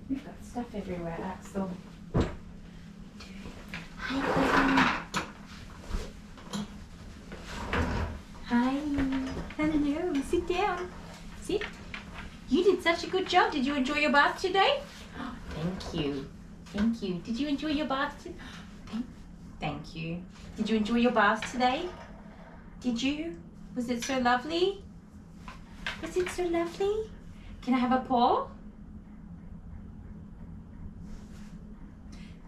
We've got stuff everywhere, Axel. Hi, hi. Hello. Sit down. Sit. You did such a good job. Did you enjoy your bath today? Oh, thank you. Thank you. Did you enjoy your bath today? Thank you. Did you enjoy your bath today? Did you? Was it so lovely? Was it so lovely? Can I have a paw?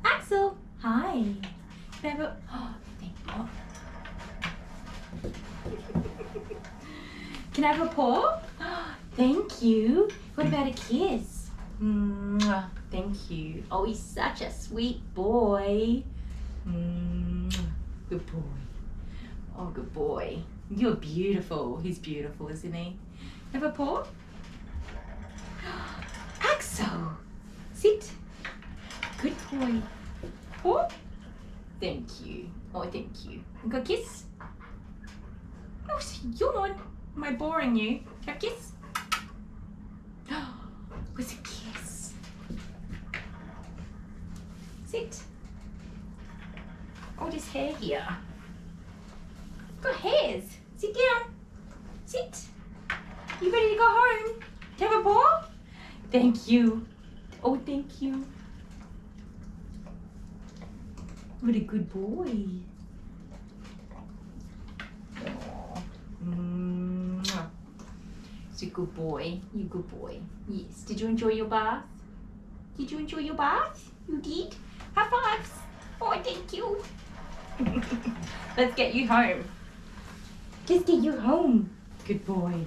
Axel, hi. Can I have a... Oh, thank you. Can I have a paw? Oh, thank you. What about a kiss? Mwah. Thank you. Oh, he's such a sweet boy. Mwah. Good boy. Oh, good boy. You're beautiful. He's beautiful, isn't he? Have a paw? Axel, sit. Good boy. Paw? Thank you. Oh, thank you. You got a kiss? Oh, yawn. Am I boring you? Have a kiss? Where's a kiss? Sit. Oh, there's hair here. Got hairs. Sit down. Sit. You ready to go home? Do you have a paw? Thank you. Oh, thank you. What a good boy. Oh. Mwah. He's a good boy. You good boy. Yes. Did you enjoy your bath? Did you enjoy your bath? You did? High fives. Oh, thank you. Let's get you home. Let's get you home. Good boy.